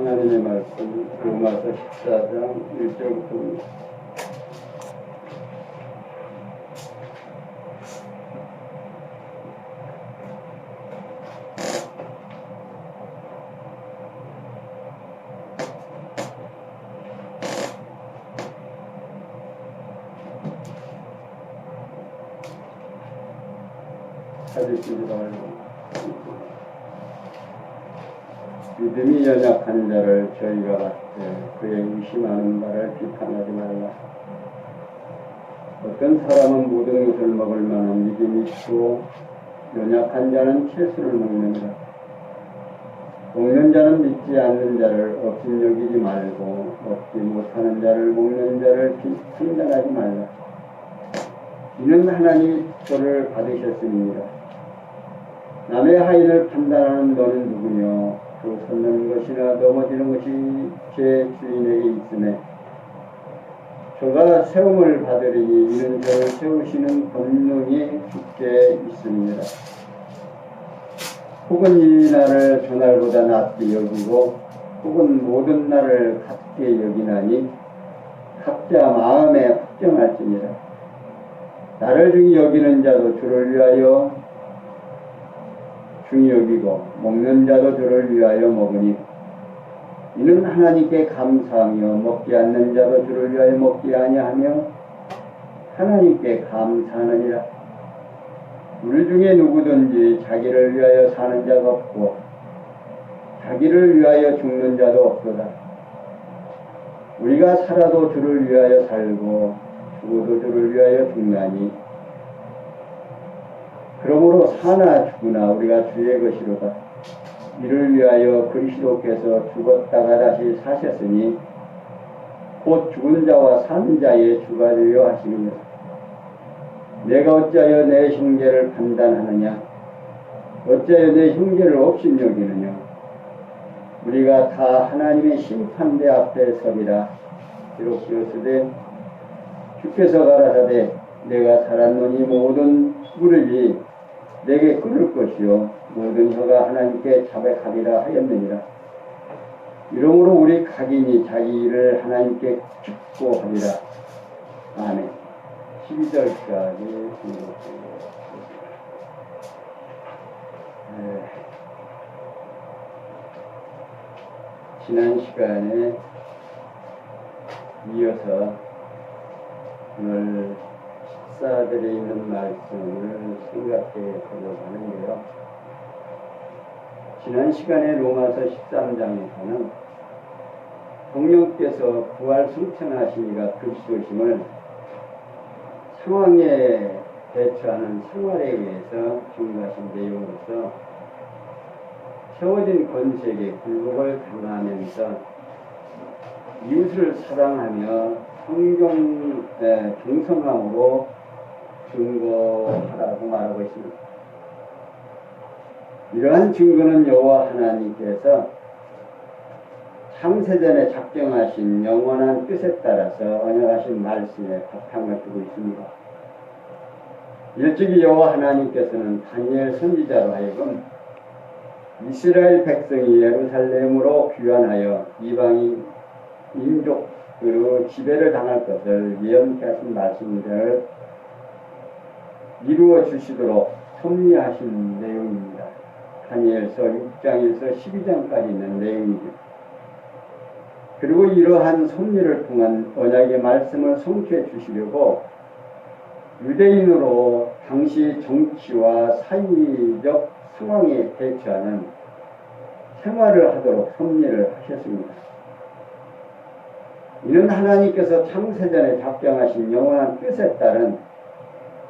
하나님의 말씀 로마서 14장 1절부터입니다. 찾으시기 바랍니다. 믿음이 연약한 자를 저희가 봤을 그의 의심하는 바를 비판하지 말라. 어떤 사람은 모든 것을 먹을 만한 믿음이 있고 연약한 자는 채소를 먹는다. 먹는 자는 믿지 않는 자를 없인 여기지 말고 먹지 못하는 자를 먹는 자를 판단하지 말라. 이는 하나님이 저를 받으셨습니다. 남의 하인을 판단하는 너는 누구며 또 섰는 것이나 넘어지는 것이 제 주인에게 있으매 저가 세움을 받으리니 이는 저를 세우시는 권능이 주께 있습니다. 혹은 이 날을 저날보다 낮게 여기고 혹은 모든 날을 같게 여기나니 각자 마음에 확정할지니라. 나를 중히 여기는 자도 주를 위하여 중히 여기고 먹는 자도 주를 위하여 먹으니 이는 하나님께 감사하며 먹지 않는 자도 주를 위하여 먹지 아니하며 하나님께 감사하느니라. 우리 중에 누구든지 자기를 위하여 사는 자가 없고 자기를 위하여 죽는 자도 없도다. 우리가 살아도 주를 위하여 살고 죽어도 주를 위하여 죽나니 그러므로 사나 죽으나 우리가 주의 것이로다. 이를 위하여 그리스도께서 죽었다가 다시 사셨으니 곧 죽은 자와 산 자의 주가 되려 하시느니라. 내가 어찌하여 내 형제를 판단하느냐? 어찌하여 내 형제를 업신여기느냐? 우리가 다 하나님의 심판대 앞에 서리라. 비록 기었으되 주께서 가라사대 내가 살았노니 모든 무릎이 내게 꿇을 것이요 모든 혀가 하나님께 자백하리라 하였느니라. 이러므로 우리 각인이 자기 일을 하나님께 축복하리라. 아멘. 12절까지 읽었습니다. 지난 시간에 이어서 오늘 식사들에 있는 말씀을 생각해 보려고 하는데요. 지난 시간에 로마서 13장에서는 성령께서 부활 승천하신 이가 그리스도심을 상황에 대처하는 생활에 의해서 증거하신 내용으로서 세워진 권세에게 굴복을 당하면서 이웃을 사랑하며 성경 중성함으로 증거하라고 말하고 있습니다. 이러한 증거는 여호와 하나님께서 창세전에 작정하신 영원한 뜻에 따라서 언약하신 말씀에 바탕을 두고 있습니다. 일찍이 여호와 하나님께서는 다니엘 선지자로 하여금 이스라엘 백성이 예루살렘으로 귀환하여 이방인 민족으로 지배를 당할 것을 예언케 하신 말씀들을 이루어 주시도록 섭리하신 내용입니다. 다니엘서 6장에서 12장까지 있는 내용이죠. 그리고 이러한 섭리를 통한 언약의 말씀을 성취해 주시려고 유대인으로 당시 정치와 사회적 상황에 대처하는 생활을 하도록 섭리를 하셨습니다. 이는 하나님께서 창세전에 작정하신 영원한 뜻에 따른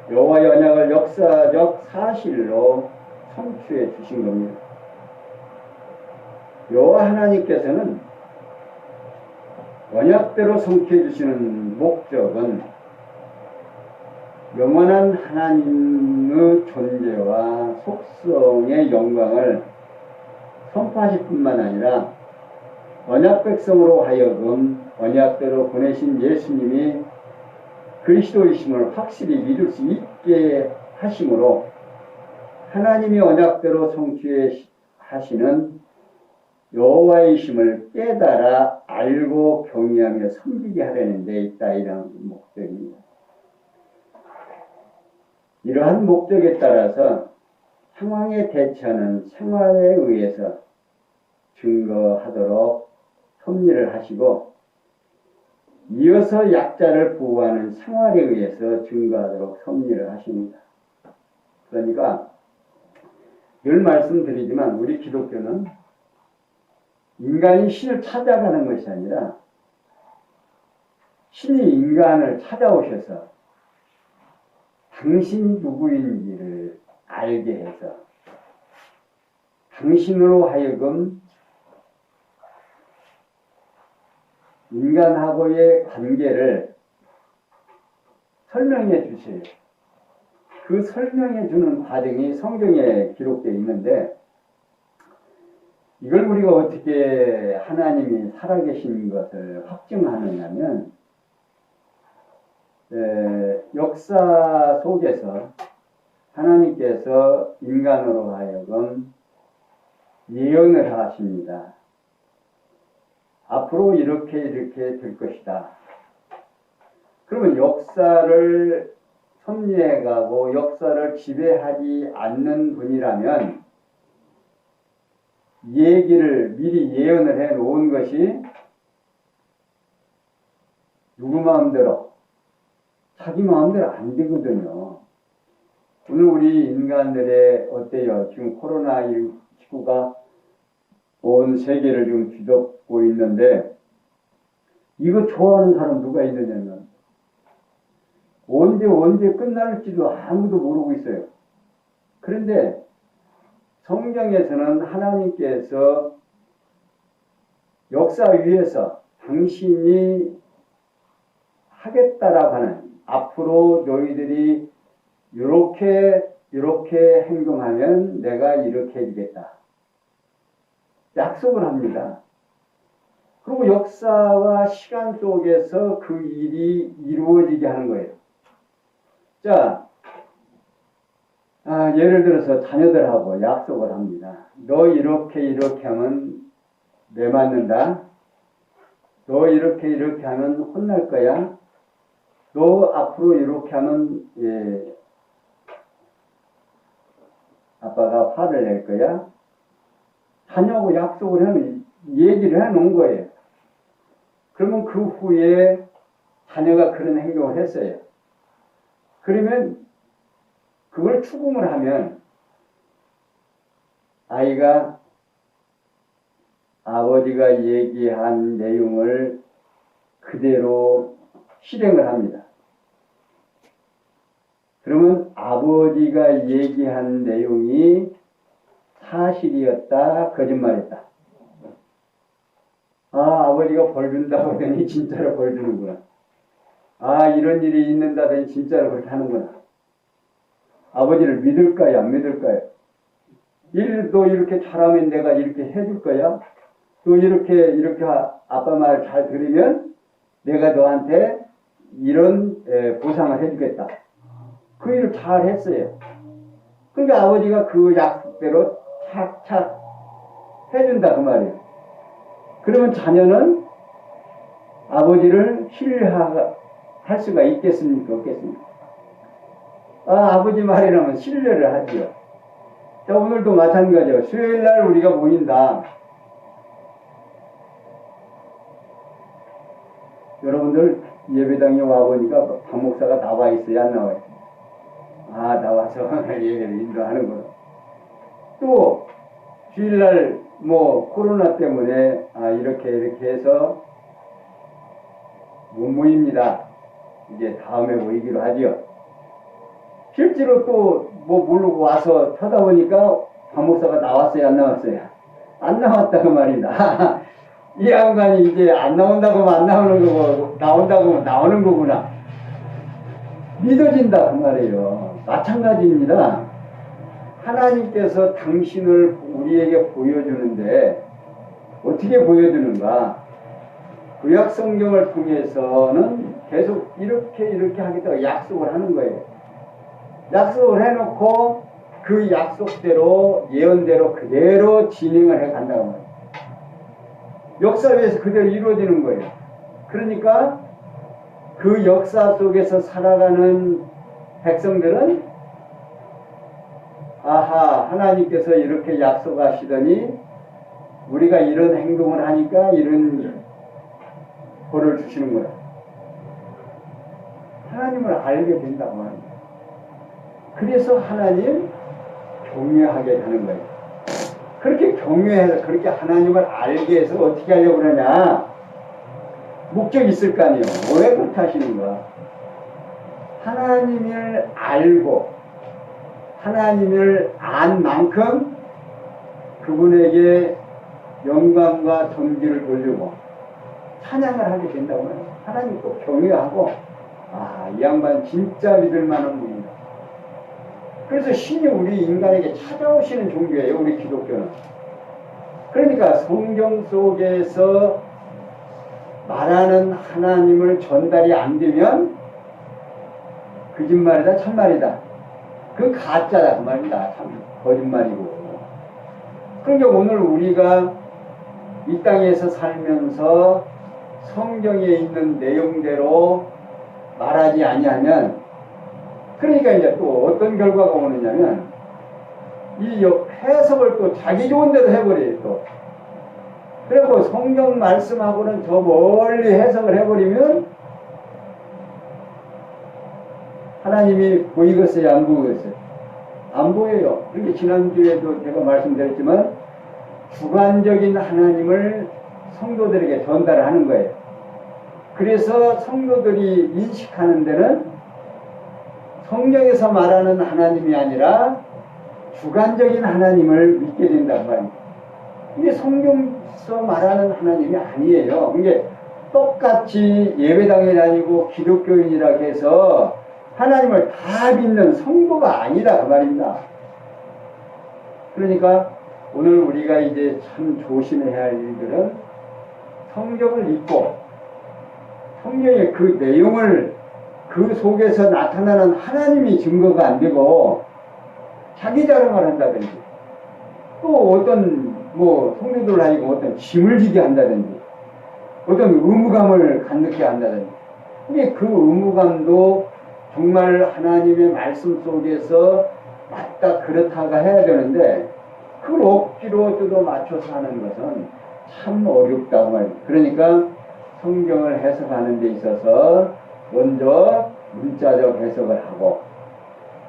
여호와의 언약을 역사적 사실로 성취해 주신 겁니다. 여호와 하나님께서는 언약대로 성취해 주시는 목적은 영원한 하나님의 존재와 속성의 영광을 선포하실 뿐만 아니라 언약 백성으로 하여금 언약대로 보내신 예수님이 그리스도이심을 확실히 믿을 수 있게 하심으로 하나님이 언약대로 성취하시는 여호와의 심을 깨달아 알고 경외하며 섬기게 하려는 데 있다. 이런 목적입니다. 이러한 목적에 따라서 상황에 대처하는 생활에 의해서 증거하도록 섭리를 하시고, 이어서 약자를 보호하는 생활에 의해서 증거하도록 섭리를 하십니다. 그러니까 늘 말씀드리지만 우리 기독교는 인간이 신을 찾아가는 것이 아니라 신이 인간을 찾아오셔서 당신이 누구인지를 알게 해서 당신으로 하여금 인간하고의 관계를 설명해 주세요. 그 설명해 주는 과정이 성경에 기록되어 있는데, 이걸 우리가 어떻게 하나님이 살아계신 것을 확증하느냐면, 역사 속에서 하나님께서 인간으로 하여금 예언을 하십니다. 앞으로 이렇게 될 것이다. 그러면 역사를 섭리해가고 역사를 지배하지 않는 분이라면 얘기를 미리 예언을 해 놓은 것이 누구 마음대로, 자기 마음대로 안 되거든요. 오늘 우리 인간들의 어때요? 지금 코로나19가 온 세계를 지금 뒤덮고 있는데, 이거 좋아하는 사람 누가 있느냐면 언제 끝날지도 아무도 모르고 있어요. 그런데 성경에서는 하나님께서 역사 위에서 당신이 하겠다라고 하는, 앞으로 너희들이 이렇게 행동하면 내가 이렇게 해주겠다, 약속을 합니다. 그리고 역사와 시간 속에서 그 일이 이루어지게 하는 거예요. 자, 예를 들어서 자녀들하고 약속을 합니다. 너 이렇게 하면 매 맞는다. 너 이렇게 하면 혼날 거야. 너 앞으로 이렇게 하면 아빠가 화를 낼 거야. 자녀하고 약속을 하면 얘기를 해놓은 거예요. 그러면 그 후에 자녀가 그런 행동을 했어요. 그러면 그걸 추궁을 하면 아이가 아버지가 얘기한 내용을 그대로 실행을 합니다. 그러면 아버지가 얘기한 내용이 사실이었다, 거짓말이었다. 아버지가 벌 준다고 하더니 진짜로 벌 주는구나. 이런 일이 있는다더니 진짜로 그렇게 하는구나. 아버지를 믿을까요, 안 믿을까요? 너 이렇게 잘하면 내가 이렇게 해줄 거야? 너 이렇게 아빠 말 잘 들으면 내가 너한테 이런 보상을 해주겠다. 그 일을 잘 했어요. 그러니까 아버지가 그 약속대로 착착 해준다, 그 말이에요. 그러면 자녀는 아버지를 신뢰할 수가 있겠습니까, 없겠습니까? 아버지 말이라면 신뢰를 하지요. 자, 오늘도 마찬가지예요. 수요일날 우리가 모인다. 여러분들 예배당에 와보니까 박 목사가 나와 있어요, 안 나와요? 나와서 예배를 인도하는구나. 또 주일날 코로나 때문에 이렇게 해서 못 모입니다. 이제 다음에 모이기로 하지요. 실제로 또 모르고 와서 쳐다보니까 박 목사가 나왔어요, 안 나왔어요? 안 나왔다고 말이다. 이 양반이 이제 안 나온다고 하면 안 나오는 거고, 나온다고 하면 나오는 거구나. 믿어진다, 그 말이에요. 마찬가지입니다. 하나님께서 당신을 우리에게 보여주는데 어떻게 보여주는가? 구약 성경을 통해서는 계속 이렇게 하겠다고 약속을 하는 거예요. 약속을 해놓고 그 약속대로, 예언대로 그대로 진행을 해 간다고 말이에요. 역사에서 그대로 이루어지는 거예요. 그러니까 그 역사 속에서 살아가는 백성들은 아하, 하나님께서 이렇게 약속하시더니 우리가 이런 행동을 하니까 이런 벌을 주시는 거야. 하나님을 알게 된다고 합니다. 그래서 하나님 경외하게 하는 거예요. 그렇게 경외해서 그렇게 하나님을 알게 해서 어떻게 하려고 그러냐? 목적이 있을 거 아니에요. 왜 그렇게 하시는가? 하나님을 알고 하나님을 안 만큼 그분에게 영광과 존귀를 돌리고 찬양을 하게 된다고 해요. 하나님 꼭 경외하고 이 양반 진짜 믿을 만한 분이다. 그래서 신이 우리 인간에게 찾아오시는 종교예요. 우리 기독교는. 그러니까 성경 속에서 말하는 하나님을 전달이 안 되면 거짓말이다 참말이다. 그 가짜다 그 말이다. 참 거짓말이고. 그러니까 오늘 우리가 이 땅에서 살면서 성경에 있는 내용대로 말하지 아니하면 그러니까 이제 또 어떤 결과가 오느냐면 이 해석을 또 자기 좋은 대로 해버려요. 또 그리고 성경 말씀하고는 저 멀리 해석을 해버리면 하나님이 보이겠어요? 안 보이겠어요? 안 보여요. 그렇게 지난주에도 제가 말씀드렸지만 주관적인 하나님을 성도들에게 전달을 하는 거예요. 그래서 성도들이 인식하는 데는 성경에서 말하는 하나님이 아니라 주관적인 하나님을 믿게 된단 말입니다. 이게 성경에서 말하는 하나님이 아니에요. 이게 똑같이 예배당에 다니고 기독교인이라 해서 하나님을 다 믿는 성도가 아니다 그 말입니다. 그러니까 오늘 우리가 이제 참 조심해야 할 일들은 성경을 읽고 성경의 그 내용을 그 속에서 나타나는 하나님이 증거가 안 되고 자기 자랑을 한다든지 또 어떤 성도들 아니고 어떤 짐을 지게 한다든지 어떤 의무감을 갖게 한다든지 이게 그 의무감도 정말 하나님의 말씀 속에서 맞다 그렇다가 해야 되는데 그걸 억지로 뜯어 맞춰서 하는 것은 참 어렵다고 말이에요. 그러니까 성경을 해석하는 데 있어서 먼저 문자적 해석을 하고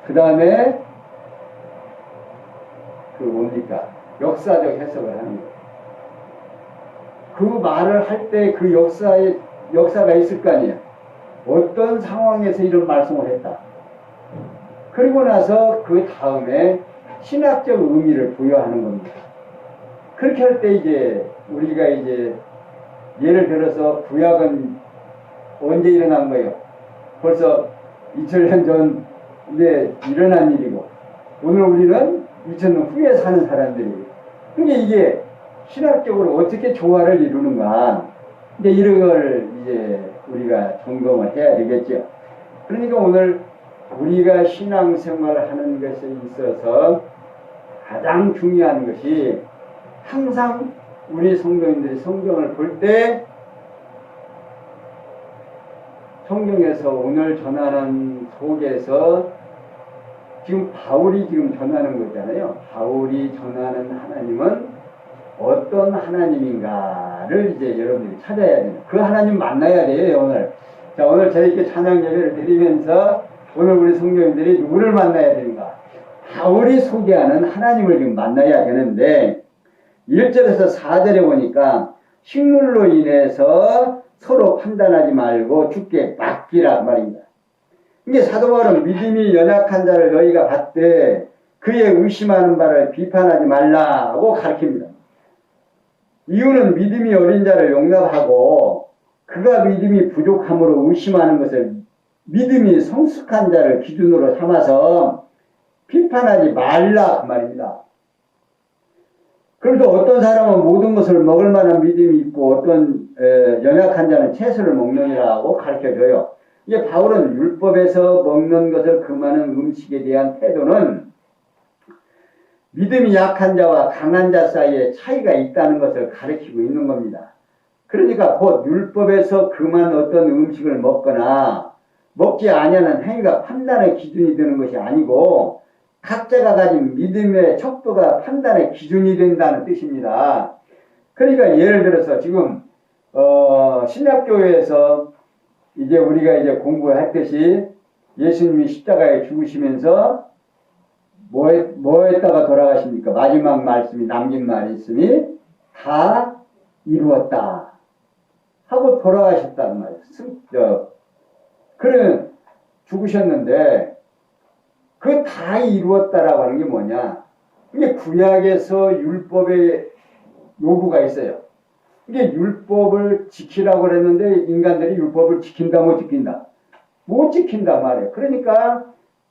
그 다음에 역사적 해석을 하는 거예요. 그 말을 할 때 그 역사가 있을 거 아니에요. 어떤 상황에서 이런 말씀을 했다. 그리고 나서 그 다음에 신학적 의미를 부여하는 겁니다. 그렇게 할 때 이제 우리가 이제 예를 들어서 구약은 언제 일어난 거예요? 벌써 2000년 전에 일어난 일이고 오늘 우리는 2000년 후에 사는 사람들이에요. 그러니까 이게 신학적으로 어떻게 조화를 이루는가 이제 이런 걸 이제 우리가 점검을 해야 되겠죠. 그러니까 오늘 우리가 신앙생활을 하는 것에 있어서 가장 중요한 것이 항상 우리 성도님들이 성경을 볼 때 성경에서 오늘 전하는 속에서 지금 바울이 지금 전하는 거잖아요. 바울이 전하는 하나님은 어떤 하나님인가를 이제 여러분들이 찾아야 돼요. 그 하나님 만나야 돼요, 오늘. 자, 오늘 저희께 찬양 예배를 드리면서 오늘 우리 성도님들이 누구를 만나야 되는가? 바울이 소개하는 하나님을 지금 만나야 되는데 1절에서 4절에 보니까 식물로 인해서 서로 판단하지 말고 주께 맡기라 말입니다. 이게 사도 바울은 믿음이 연약한 자를 너희가 받되 그의 의심하는 바를 비판하지 말라고 가르칩니다. 이유는 믿음이 어린 자를 용납하고 그가 믿음이 부족함으로 의심하는 것을 믿음이 성숙한 자를 기준으로 삼아서 비판하지 말라 그 말입니다. 그래도 어떤 사람은 모든 것을 먹을 만한 믿음이 있고 어떤 연약한 자는 채소를 먹느니라고 가르쳐줘요. 이게 바울은 율법에서 먹는 것을 금하는 음식에 대한 태도는 믿음이 약한 자와 강한 자 사이에 차이가 있다는 것을 가르치고 있는 겁니다. 그러니까 곧 율법에서 금한 어떤 음식을 먹거나 먹지 아니하는 행위가 판단의 기준이 되는 것이 아니고 각자가 가진 믿음의 척도가 판단의 기준이 된다는 뜻입니다. 그러니까 예를 들어서 지금 신약교회에서 이제 우리가 이제 공부했듯이 예수님이 십자가에 죽으시면서 뭐 했다가 돌아가십니까? 마지막 말씀이 남긴 말씀이 다 이루었다 하고 돌아가셨다는 말이에요. 그는 죽으셨는데 그 다 이루었다라고 하는 게 뭐냐? 이게 구약에서 율법의 요구가 있어요. 이게 율법을 지키라고 그랬는데 인간들이 율법을 지킨다 못 지킨다? 못 지킨다 말이에요. 그러니까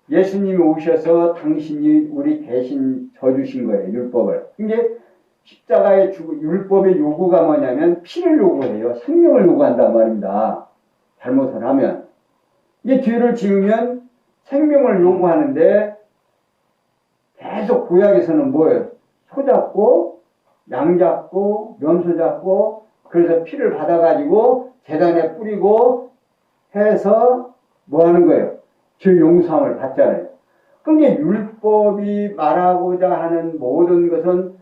예수님이 오셔서 당신이 우리 대신 져주신 거예요. 율법을. 이게 십자가의 율법의 요구가 뭐냐면 피를 요구해요. 생명을 요구한단 말입니다. 잘못을 하면. 이게 죄를 지으면 생명을 요구하는데 계속 구약에서는 뭐예요? 소 잡고 양 잡고 염소 잡고 그래서 피를 받아가지고 제단에 뿌리고 해서 뭐 하는 거예요? 죄 용서함을 받잖아요. 그게 율법이 말하고자 하는 모든 것은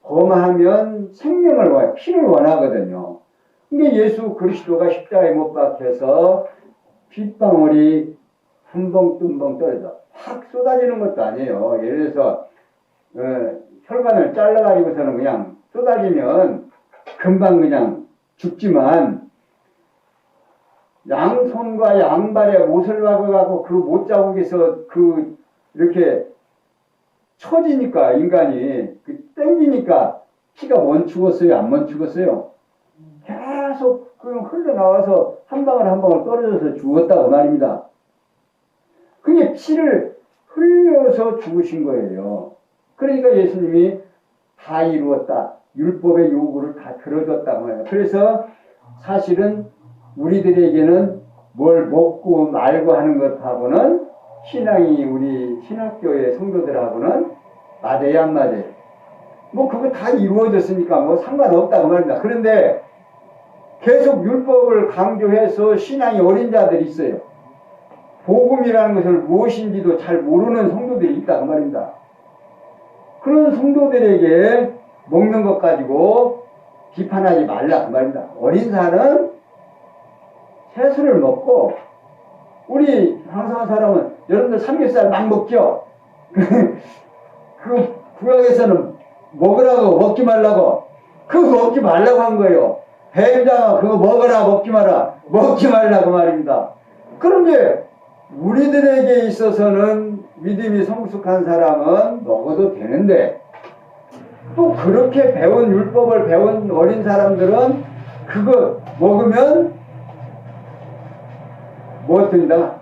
범하면 생명을 원해요. 피를 원하거든요. 근데 예수 그리스도가 십자가에 못 박혀서 핏방울이 한 번 뜬봉 떨어져 확 쏟아지는 것도 아니에요. 예를 들어서 혈관을 잘라가지고서는 그냥 쏟아지면 금방 그냥 죽지만 양손과 양발에 못을 박아갖고 그 못자국에서 이렇게 처지니까 인간이 땡기니까 피가 멈추겠어요? 안 멈추겠어요? 계속 흘러나와서 한 방울 한 방울 떨어져서 죽었다고 말입니다. 그게 피를 흘려서 죽으신 거예요. 그러니까 예수님이 다 이루었다. 율법의 요구를 다 들어줬다고 해요. 그래서 사실은 우리들에게는 뭘 먹고 말고 하는 것하고는 신앙이 우리 신학교의 성도들하고는 맞아야 안 맞아요. 뭐 그거 다 이루어졌으니까 뭐 상관없다고 말입니다. 그런데 계속 율법을 강조해서 신앙이 어린 자들이 있어요. 복음이라는 것을 무엇인지도 잘 모르는 성도들이 있다고 말입니다. 그런 성도들에게 먹는 것 가지고 비판하지 말라 그 말입니다. 어린 살은 채소를 먹고 우리 항상 사람은 여러분들 삼겹살 막 먹죠? 그 구약에서는 먹으라고 먹지 말라고 그거 먹지 말라고 한 거예요. 뱀장아 그거 먹어라 먹지 마라 먹지 말라고 말입니다. 그런데 우리들에게 있어서는 믿음이 성숙한 사람은 먹어도 되는데 또 그렇게 배운 율법을 배운 어린 사람들은 그거 먹으면 뭐 된다?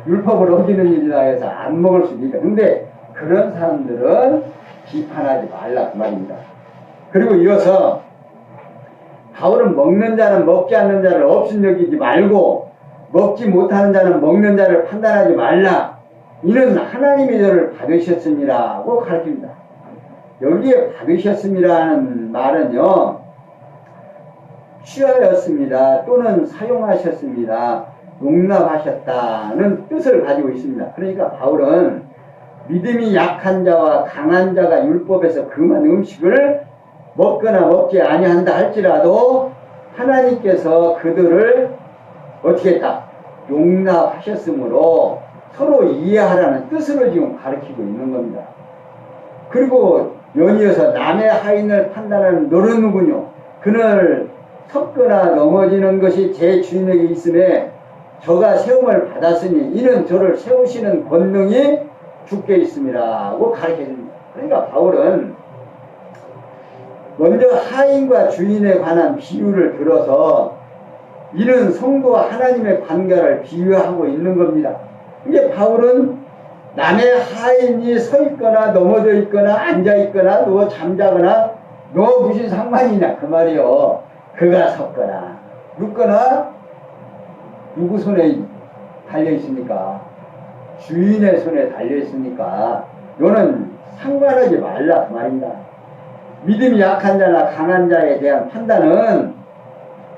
율법을 어기는 일이다 해서 안 먹을 수 있다. 근데 그런 사람들은 비판하지 말라 그 말입니다. 그리고 이어서 바울은 먹는 자는 먹지 않는 자를 없인 여기지 말고 먹지 못하는 자는 먹는 자를 판단하지 말라. 이는 하나님이 저를 받으셨음이라고 가르칩니다. 여기에 받으셨음이라는 말은요. 취하였습니다. 또는 사용하셨습니다. 용납하셨다는 뜻을 가지고 있습니다. 그러니까 바울은 믿음이 약한 자와 강한 자가 율법에서 금한 음식을 먹거나 먹지 아니한다 할지라도 하나님께서 그들을 어떻게 했다? 용납하셨으므로 서로 이해하라는 뜻으로 지금 가르치고 있는 겁니다. 그리고 연이어서 남의 하인을 판단하는 너는 누구뇨? 그를 섞거나 넘어지는 것이 제 주인에게 있음에 저가 세움을 받았으니 이는 저를 세우시는 권능이 주께 있음이라고 가르쳐줍니다. 그러니까 바울은 먼저 하인과 주인에 관한 비유를 들어서 이는 성도와 하나님의 관계를 비유하고 있는 겁니다. 이게 바울은 남의 하인이 서 있거나 넘어져 있거나 앉아 있거나 누워 잠자거나 너 무슨 상관이냐 그 말이요. 그가 섰거나 눕거나 누구 손에 달려있습니까? 주인의 손에 달려있으니까 너는 상관하지 말라 그 말입니다. 믿음이 약한 자나 강한 자에 대한 판단은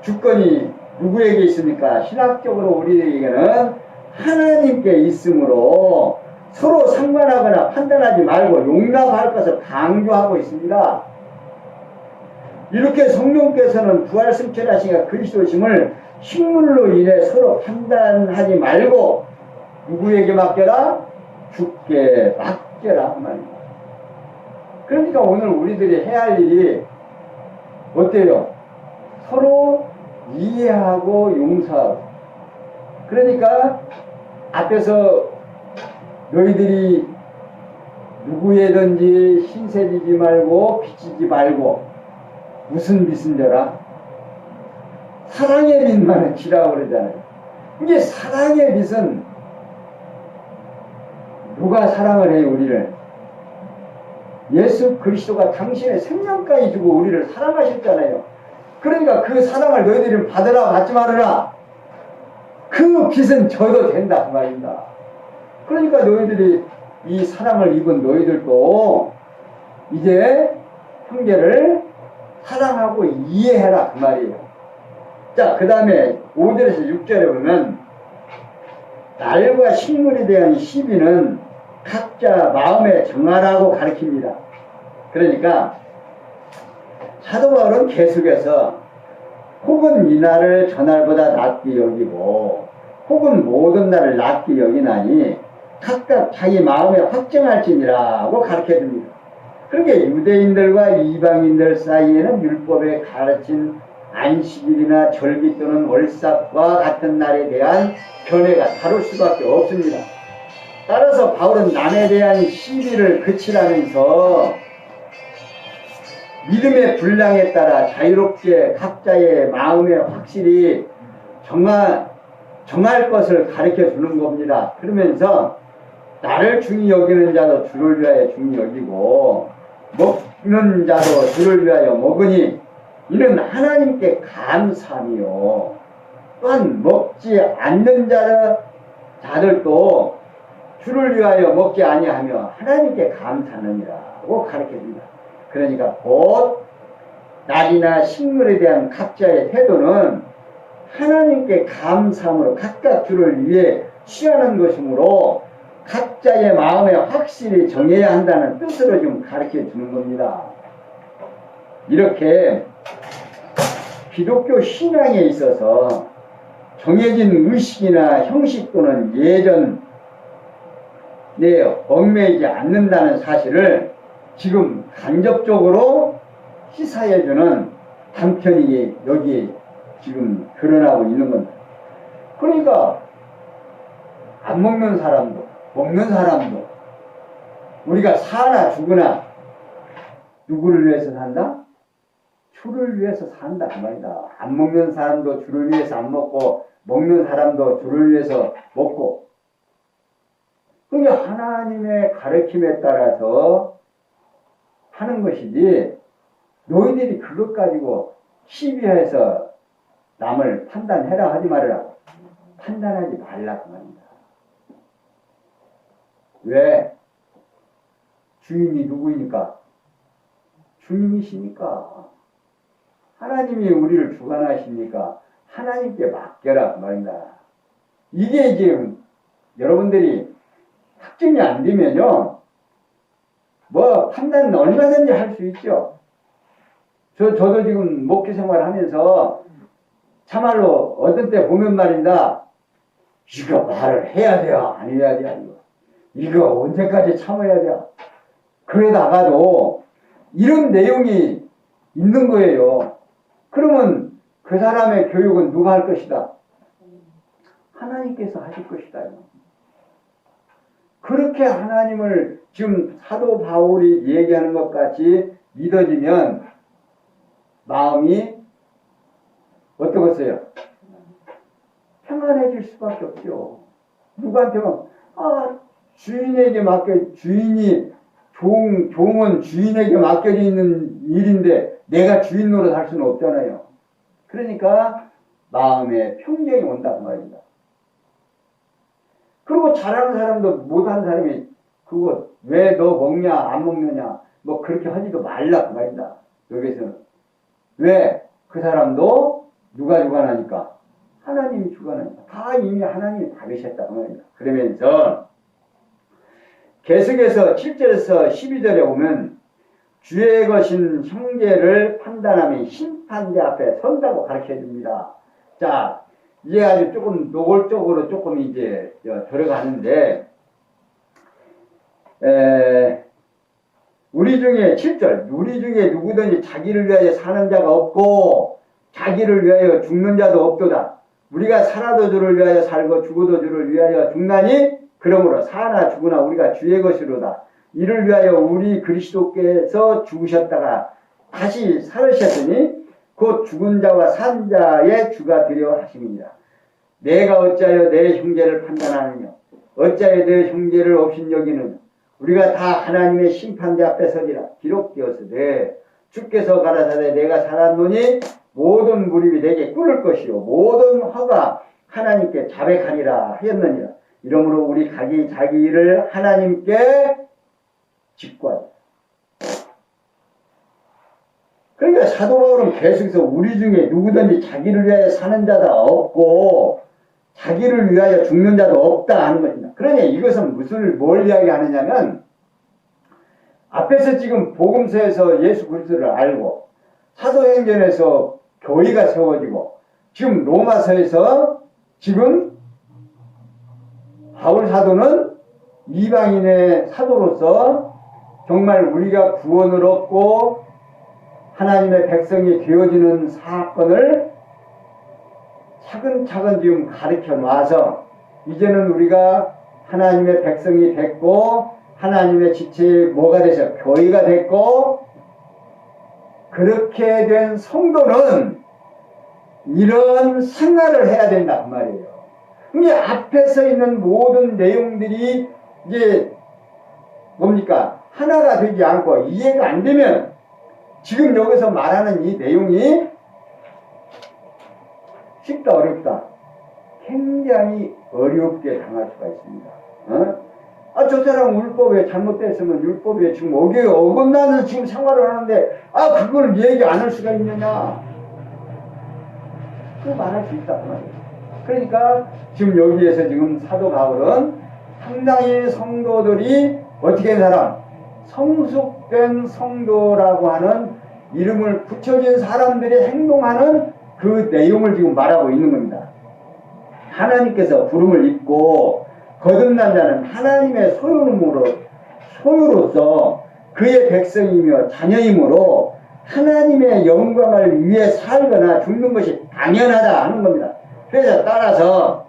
주권이 누구에게 있습니까? 신학적으로 우리에게는 하나님께 있으므로 서로 상관하거나 판단하지 말고 용납할 것을 강조하고 있습니다. 이렇게 성령께서는 부활 승천하시니까 그리스도심을 식물로 인해 서로 판단하지 말고 누구에게 맡겨라? 주께 맡겨라 그 말입니다. 그러니까 오늘 우리들이 해야 할 일이 어때요? 서로 이해하고 용서하고. 그러니까 앞에서 너희들이 누구에든지 신세지지 말고 비치지 말고 무슨 빛인더라? 사랑의 빛만은 지라고 그러잖아요. 이게 사랑의 빛은 누가 사랑을 해요, 우리를? 예수 그리스도가 당신의 생명까지 주고 우리를 사랑하셨잖아요. 그러니까 그 사랑을 너희들이 받으라 받지 말아라. 그 빛은 져도 된다 그 말입니다. 그러니까 너희들이 이 사랑을 입은 너희들도 이제 형제를 사랑하고 이해해라 그 말이에요. 자, 그 다음에 5절에서 6절에 보면 날과 식물에 대한 시비는 각자 마음에 정하라고 가르칩니다. 그러니까 사도 바울은 계속해서 혹은 이 날을 저날보다 낫게 여기고 혹은 모든 날을 낫게 여기나니 각각 자기 마음에 확정할지니라고 가르쳐줍니다. 그렇게 유대인들과 이방인들 사이에는 율법에 가르친 안식일이나 절기 또는 월삭과 같은 날에 대한 견해가 다를 수밖에 없습니다. 따라서 바울은 남에 대한 시비를 그치라면서 믿음의 분량에 따라 자유롭게 각자의 마음에 확실히 정할 것을 가르쳐 주는 겁니다. 그러면서 나를 중히 여기는 자도 주를 위하여 중히 여기고 먹는 자도 주를 위하여 먹으니 이는 하나님께 감사하며 또한 먹지 않는 자들도 주를 위하여 먹지 아니하며 하나님께 감사하느니라고 가르쳐줍니다. 그러니까 곧 날이나 식물에 대한 각자의 태도는 하나님께 감사함으로 각각 주를 위해 취하는 것이므로 각자의 마음에 확실히 정해야 한다는 뜻으로 좀 가르쳐 주는 겁니다. 이렇게 기독교 신앙에 있어서 정해진 의식이나 형식 또는 예전에 얽매이지 않는다는 사실을 지금 간접적으로 시사해주는 단편이 여기 지금 드러나고 있는 겁니다. 그러니까 안 먹는 사람도 먹는 사람도 우리가 사나 죽으나 누구를 위해서 산다? 주를 위해서 산다 그 말이다. 안 먹는 사람도 주를 위해서 안 먹고 먹는 사람도 주를 위해서 먹고. 그러니까 하나님의 가르침에 따라서 하는 것이지 너희들이 그것 가지고 시비해서 남을 판단해라 하지 말아라. 판단하지 말라 그 말입니다. 왜? 주인이 누구입니까? 주님이시니까. 하나님이 우리를 주관하시니까 하나님께 맡겨라 그 말입니다. 이게 지금 여러분들이 확증이 안 되면요 뭐 판단은 얼마든지 할 수 있죠. 저도 지금 목회 생활하면서 참말로 어떤 때 보면 말입니다. 이거 말을 해야 돼요? 안 해야 돼요? 이거 언제까지 참아야 돼요? 그러다가도 이런 내용이 있는 거예요. 그러면 그 사람의 교육은 누가 할 것이다? 하나님께서 하실 것이다. 그렇게 하나님을 지금 사도 바울이 얘기하는 것 같이 믿어지면 마음이 어떠겠어요? 평안해질 수밖에 없죠. 누구한테만 주인에게 종은 주인에게 맡겨져 있는 일인데 내가 주인 노릇 할 수는 없잖아요. 그러니까 마음에 평정이 온다고 말입니다. 그리고 잘하는 사람도 못하는 사람이 그거 왜 너 먹냐 안 먹느냐 그렇게 하지도 말라 그 말이다. 여기서는 왜? 그 사람도 누가 주관하니까? 하나님이 주관하니까. 다 이미 하나님이 다루셨다 그 말이야. 그러면서 계속해서 7절에서 12절에 오면 주의 것인 형제를 판단하면 심판대 앞에 선다고 가르쳐 줍니다. 자, 이제 아주 조금 노골적으로 조금 이제 들어가는데, 우리 중에 7절, 우리 중에 누구든지 자기를 위하여 사는 자가 없고 자기를 위하여 죽는 자도 없도다. 우리가 살아도 주를 위하여 살고 죽어도 주를 위하여 죽나니 그러므로 사나 죽으나 우리가 주의 것이로다. 이를 위하여 우리 그리스도께서 죽으셨다가 다시 살으셨으니 곧 죽은 자와 산 자의 주가 되려 하심이니라. 내가 어찌하여 내 형제를 판단하느냐? 어찌하여 내 형제를 업신여기느냐? 우리가 다 하나님의 심판대 앞에 서리라. 기록되었으되 주께서 가라사대 내가 살았노니 모든 무릎이 내게 꿇을 것이요 모든 화가 하나님께 자백하니라 하였느니라. 이러므로 우리 각이 자기 일을 하나님께 직구하자. 그러니까 사도 바울은 계속해서 우리 중에 누구든지 자기를 위하여 사는 자가 없고 자기를 위하여 죽는 자도 없다 하는 것입니다. 그러니 이것은 뭘 이야기하느냐면 앞에서 지금 복음서에서 예수 그리스도를 알고 사도행전에서 교회가 세워지고 지금 로마서에서 지금 바울 사도는 이방인의 사도로서 정말 우리가 구원을 얻고 하나님의 백성이 되어지는 사건을 차근차근 지금 가르쳐 놔서 이제는 우리가 하나님의 백성이 됐고 하나님의 지체에 뭐가 되셔? 교회가 됐고 그렇게 된 성도는 이런 생활을 해야 된다 그 말이에요. 근데 앞에서 있는 모든 내용들이 이제 뭡니까? 하나가 되지 않고 이해가 안 되면 지금 여기서 말하는 이 내용이 쉽다 어렵다? 굉장히 어렵게 당할 수가 있습니다. 저 사람 율법에 잘못됐으면 율법에 지금 어긋나는 지금 생활을 하는데 그걸 얘기 안 할 수가 있느냐? 그 말할 수 있다 그 말이에요. 그러니까 지금 여기에서 지금 사도 바울은 상당히 성도들이 어떻게 된 사람? 성숙된 성도라고 하는 이름을 붙여진 사람들이 행동하는 그 내용을 지금 말하고 있는 겁니다. 하나님께서 부름을 입고 거듭난 자는 하나님의 소유로서 그의 백성이며 자녀이므로 하나님의 영광을 위해 살거나 죽는 것이 당연하다 하는 겁니다. 그래서 따라서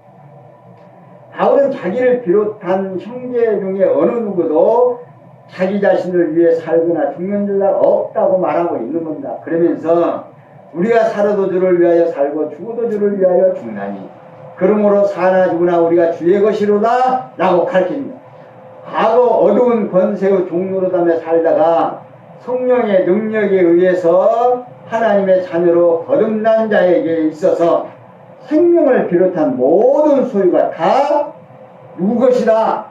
바울은 자기를 비롯한 형제 중에 어느 누구도 자기 자신을 위해 살거나 죽는 자가 없다고 말하고 있는 겁니다. 그러면서 우리가 살아도 주를 위하여 살고 죽어도 주를 위하여 죽나니 그러므로 사나 죽으나 우리가 주의 것이로다 라고 가르칩니다. 과거 어두운 권세의 종로로다며 살다가 성령의 능력에 의해서 하나님의 자녀로 거듭난 자에게 있어서 생명을 비롯한 모든 소유가 다 누구 것이다?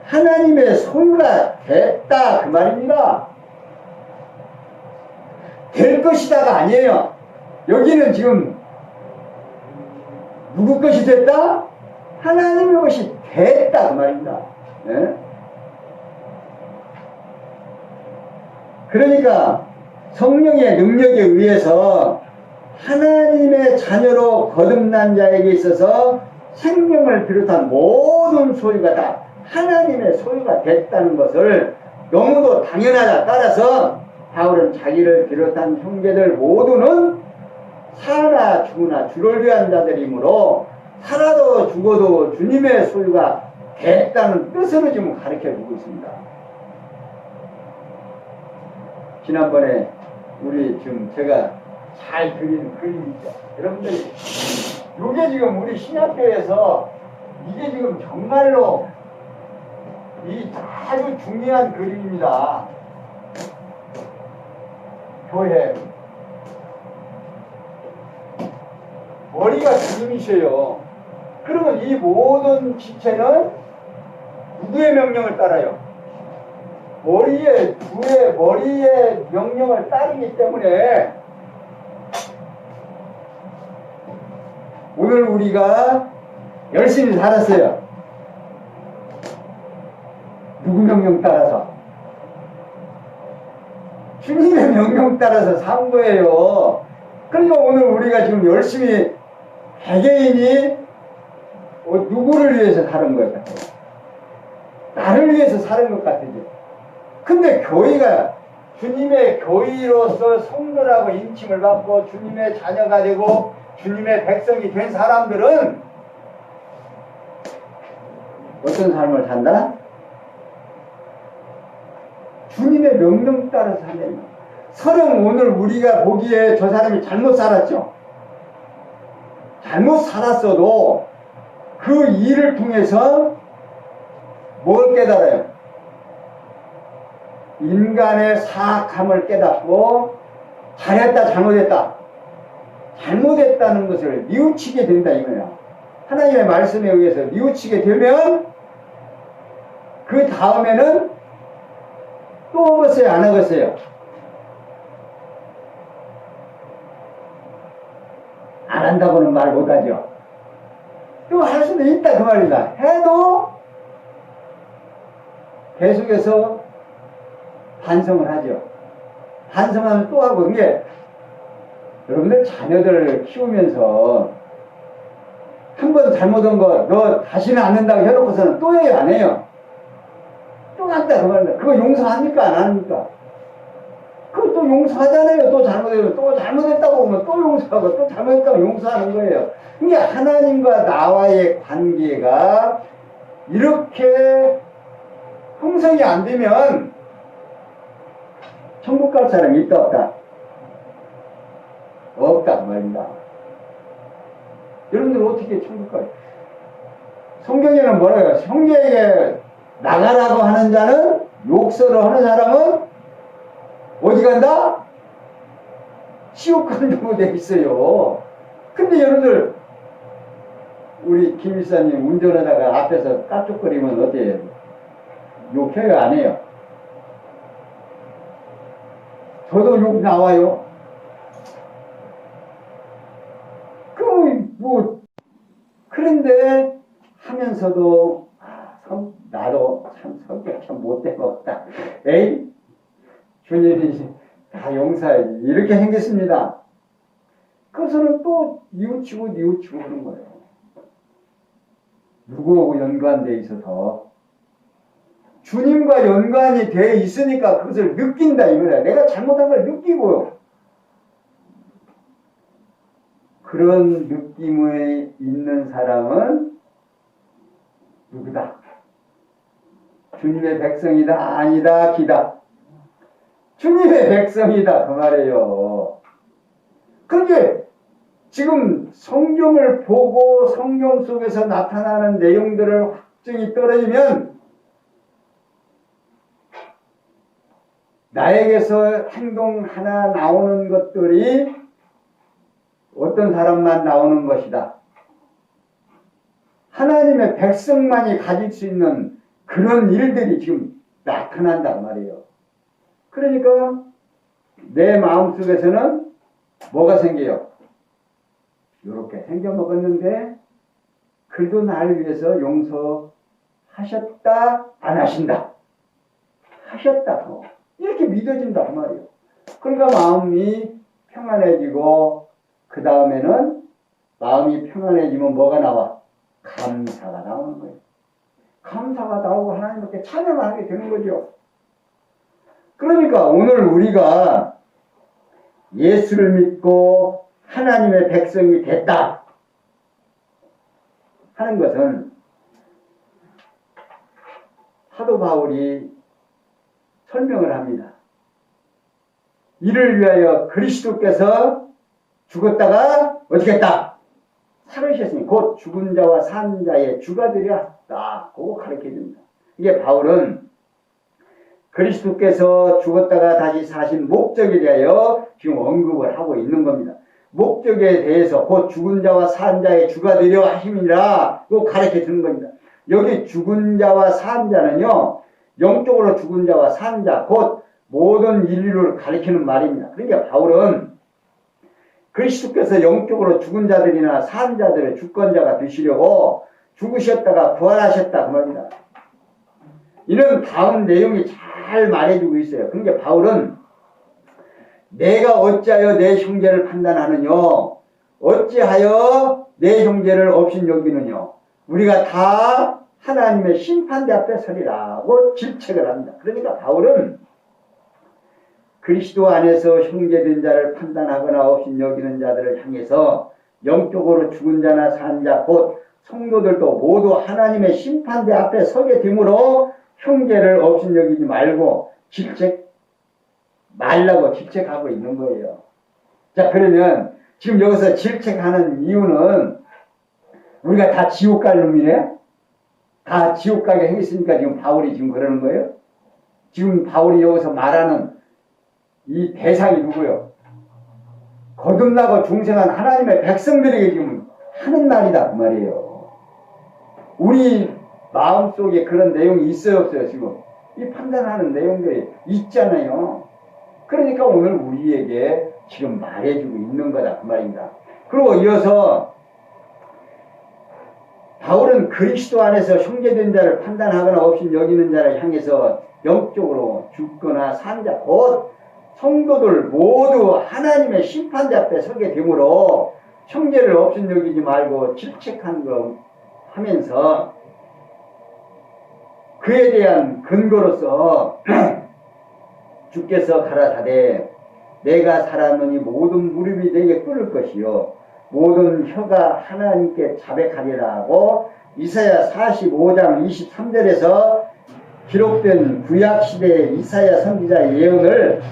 하나님의 소유가 됐다 그 말입니다. 될 것이다가 아니에요. 여기는 지금 누구 것이 됐다? 하나님의 것이 됐다 그 말입니다. 네? 그러니까 성령의 능력에 의해서 하나님의 자녀로 거듭난 자에게 있어서 생명을 비롯한 모든 소유가 다 하나님의 소유가 됐다는 것을 너무도 당연하다. 따라서 바울은 자기를 비롯한 형제들 모두는 사나 죽으나 주를 위한 자들이므로 살아도 죽어도 주님의 소유가 됐다는 뜻으로 지금 가르쳐주고 있습니다. 지난번에 우리 지금 제가 잘 그린 그림이죠. 여러분들 이게 지금 우리 신약교회에서 이게 지금 정말로 이 아주 중요한 그림입니다. 교회 머리가 주님이셔요. 그러면 이 모든 지체는 누구의 명령을 따라요? 주의 머리의 명령을 따르기 때문에 오늘 우리가 열심히 살았어요. 누구 명령 따라서? 주님의 명령 따라서 산 거예요. 그러니까 오늘 우리가 지금 열심히 개개인이 누구를 위해서 사는 것 같아요? 나를 위해서 사는 것 같으죠. 근데 교회가 주님의 교회로서 성도라고 인칭을 받고 주님의 자녀가 되고 주님의 백성이 된 사람들은 어떤 삶을 산다? 주님의 명령 따라 사는. 설령 오늘 우리가 보기에 저 사람이 잘못 살았죠. 잘못 살았어도 그 일을 통해서 뭘 깨달아요? 인간의 사악함을 깨닫고 잘했다 잘못했다 잘못했다는 것을 뉘우치게 된다 이거야. 하나님의 말씀에 의해서 뉘우치게 되면 그 다음에는 또 하겠어요 안 하겠어요? 안 한다고는 말 못하죠. 또 할 수도 있다 그 말이다. 해도 계속해서 반성을 하죠. 반성하면 또 하고. 이게 여러분들 자녀들을 키우면서 한 번 잘못한 거 너 다시는 안 한다고 해놓고서는 또 해요 안 해요? 또 한다 그 말이다. 그거 용서합니까 안 합니까? 그거 또 용서하잖아요. 또 잘못해요. 또 잘못했다고 보면 또 용서하고 또 잘못했다고 용서하는 거예요. 이게 하나님과 나와의 관계가 이렇게 형성이 안 되면 천국 갈 사람이 있다 없다? 없다 그 말입니다. 여러분들 어떻게 천국 가요? 성경에는 뭐라고요? 형제에게 나가라고 하는 자는 욕설을 하는 사람은 어디 간다? 지옥 간다고 돼 있어요. 근데 여러분들 우리 김 일사님 운전하다가 앞에서 깝죽거리면 어때요? 욕해요 안 해요? 저도 욕 나와요. 그런데 하면서도 나도 참 성격 참 못되었다. 에이 주님이 다 용서해 이렇게 생겼습니다. 그것은 또 뉘우치고 하는 거예요. 누구하고 연관되어 있어서 주님과 연관이 되어 있으니까 그것을 느낀다 이거야. 내가 잘못한 걸 느끼고요. 그런 느낌에 있는 사람은 누구다? 주님의 백성이다 아니다 기다? 주님의 백성이다 그 말이에요. 그런데 지금 성경을 보고 성경 속에서 나타나는 내용들을 확증이 떨어지면 나에게서 행동 하나 나오는 것들이 어떤 사람만 나오는 것이다. 하나님의 백성만이 가질 수 있는 그런 일들이 지금 나타난단 말이에요. 그러니까 내 마음속에서는 뭐가 생겨요? 이렇게 생겨먹었는데 그래도 나를 위해서 용서하셨다 안 하신다? 하셨다고 이렇게 믿어진다 그 말이에요. 그러니까 마음이 평안해지고 그 다음에는 마음이 평안해지면 뭐가 나와? 감사가 나오는 거예요. 감사가 나오고 하나님께 찬양을 하게 되는 거죠. 그러니까 오늘 우리가 예수를 믿고 하나님의 백성이 됐다 하는 것은 사도 바울이 설명을 합니다. 이를 위하여 그리스도께서 죽었다가 어떻게 했다? 살으셨으니 곧 죽은 자와 산 자의 주가 되려 하셨다. 그거 가르쳐줍니다. 이게 바울은 그리스도께서 죽었다가 다시 사신 목적에 대하여 지금 언급을 하고 있는 겁니다. 목적에 대해서 곧 죽은 자와 산 자의 주가 되려 하심이라 그거 가르쳐주는 겁니다. 여기 죽은 자와 산 자는요 영적으로 죽은 자와 산 자 곧 모든 인류를 가리키는 말입니다. 그러니까 바울은 그리스도께서 영적으로 죽은 자들이나 산 자들의 주권자가 되시려고 죽으셨다가 부활하셨다 그 말입니다. 이는 다음 내용이 잘 말해주고 있어요. 그러니까 바울은 내가 어찌하여 내 형제를 판단하느냐, 어찌하여 내 형제를 업신여기느냐, 우리가 다 하나님의 심판대 앞에 서리라고 질책을 합니다. 그러니까 바울은 그리스도 안에서 형제된 자를 판단하거나 업신여기는 자들을 향해서 영적으로 죽은 자나 산 자 곧 성도들도 모두 하나님의 심판대 앞에 서게 되므로 형제를 업신여기지 말고 말라고 질책하고 있는 거예요. 자, 그러면 지금 여기서 질책하는 이유는 우리가 다 지옥 갈 놈이네? 다 지옥 가게 했으니까 지금 바울이 지금 그러는 거예요? 지금 바울이 여기서 말하는 이 대상이 누구요? 거듭나고 중생한 하나님의 백성들에게 지금 하는 말이다 그 말이에요. 우리 마음속에 그런 내용이 있어요 없어요? 지금 이 판단하는 내용들이 있잖아요. 그러니까 오늘 우리에게 지금 말해주고 있는 거다 그 말입니다. 그리고 이어서 바울은 그리스도 안에서 형제된 자를 판단하거나 없이 여기는 자를 향해서 영적으로 죽거나 산 자 곧 성도들 모두 하나님의 심판대 앞에 서게 되므로 형제를 없인 여기지 말고 질책한 거 하면서 그에 대한 근거로서 주께서 가라사대 내가 살았느니 모든 무릎이 내게 꿇을 것이요 모든 혀가 하나님께 자백하리라고 이사야 45장 23절에서 기록된 구약시대의 이사야 선지자의 예언을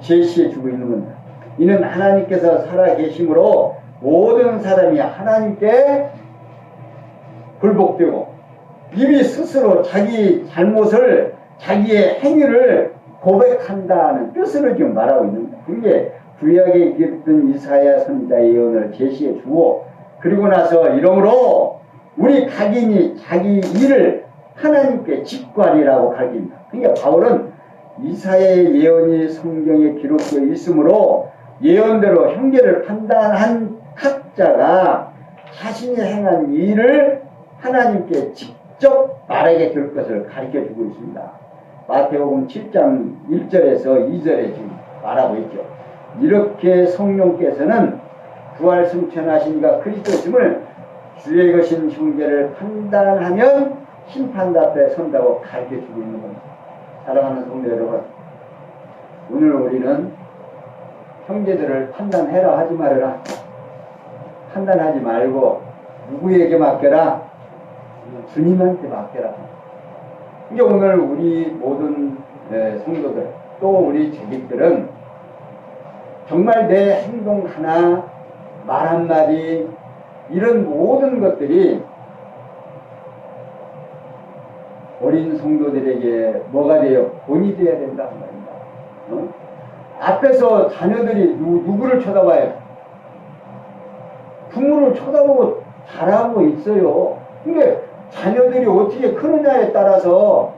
제시해 주고 있는 겁니다. 이는 하나님께서 살아계심으로 모든 사람이 하나님께 굴복되고 이미 스스로 자기 잘못을 자기의 행위를 고백한다는 뜻으로 지금 말하고 있는 겁니다. 그게 구약에 기록된 이사야 선지자의 예언을 제시해 주고 그리고 나서 이러므로 우리 각인이 자기 일을 하나님께 직관이라고 가르칩니다. 그러니까 바울은 이사야의 예언이 성경에 기록되어 있으므로 예언대로 형제를 판단한 학자가 자신이 행한 일을 하나님께 직접 말하게 될 것을 가르쳐주고 있습니다. 마태복음 7장 1절에서 2절에 지금 말하고 있죠. 이렇게 성령께서는 부활 승천하신 이가 그리스도심을 주의 것인 형제를 판단하면 심판대 앞에 선다고 가르쳐주고 있는 겁니다. 사랑하는 성도 여러분, 오늘 우리는 형제들을 판단해라 하지 말아라. 판단하지 말고 누구에게 맡겨라? 주님한테 맡겨라. 이게 오늘 우리 모든 성도들 또 우리 재직들은 정말 내 행동 하나 말 한마디 이런 모든 것들이 어린 성도들에게 뭐가 돼요? 본이 돼야 된다는 말입니다. 앞에서 자녀들이 누구를 쳐다봐요? 부모를 쳐다보고 잘하고 있어요. 근데 자녀들이 어떻게 크느냐에 따라서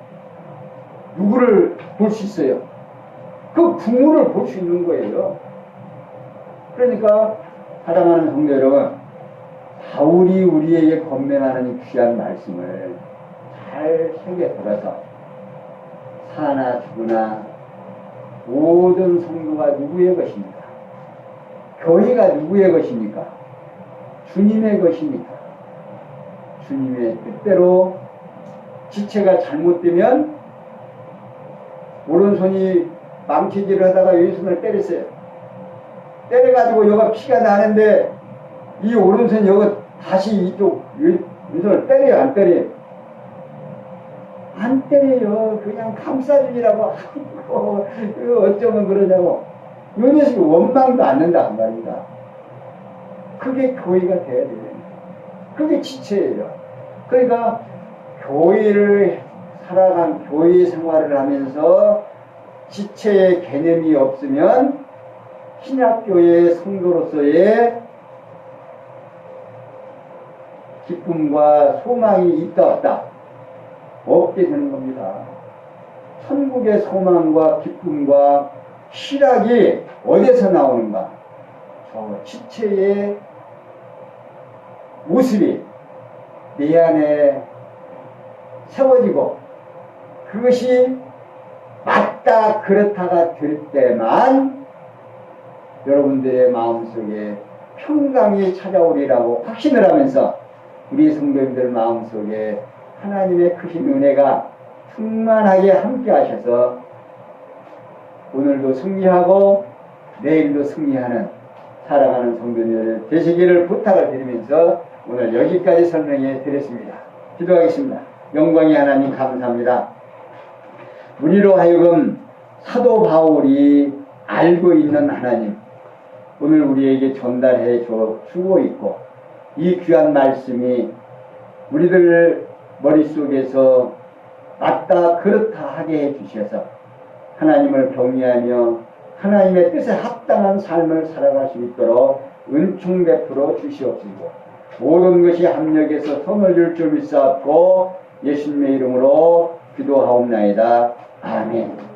누구를 볼 수 있어요? 그 부모를 볼 수 있는 거예요. 그러니까 사랑하는 성도 여러분, 바울이 우리에게 권면하는 이 귀한 말씀을 잘 새겨 들어서 사나 죽으나 모든 성도가 누구의 것입니까? 교회가 누구의 것입니까? 주님의 것입니까? 주님의 뜻대로 지체가 잘못되면 오른손이 망치질을 하다가 왼손을 때렸어요. 때려가지고 여기가 피가 나는데 이 오른손이 여기 다시 이쪽 왼손을 때려요? 안 때려요? 안 때려요. 그냥 감싸주기라고 하고 어쩌면 그러냐고. 이 녀석이 원망도 않는다 그 말입니다. 그게 교회가 돼야 돼요. 그게 지체예요. 그러니까 교회를 살아간 교회 생활을 하면서 지체의 개념이 없으면 신약교회의 성도로서의 기쁨과 소망이 있다 없다? 없게 되는 겁니다. 천국의 소망과 기쁨과 희락이 어디서 나오는가? 저 지체의 모습이 내 안에 세워지고 그것이 맞다 그렇다가 될 때만 여러분들의 마음속에 평강이 찾아오리라고 확신을 하면서 우리 성도님들 마음속에 하나님의 크신 은혜가 충만하게 함께 하셔서 오늘도 승리하고 내일도 승리하는 살아가는 성도님들 되시기를 부탁을 드리면서 오늘 여기까지 설명해 드렸습니다. 기도하겠습니다. 영광의 하나님 감사합니다. 우리로 하여금 사도 바울이 알고 있는 하나님, 오늘 우리에게 전달해 주고 있고 이 귀한 말씀이 우리들 머릿속에서 맞다 그렇다 하게 해 주셔서 하나님을 경외하며 하나님의 뜻에 합당한 삶을 살아갈 수 있도록 은총 베풀어 주시옵시고 모든 것이 합력해서 선을 이룰 줄 믿사옵고 예수님의 이름으로 기도하옵나이다. 아멘.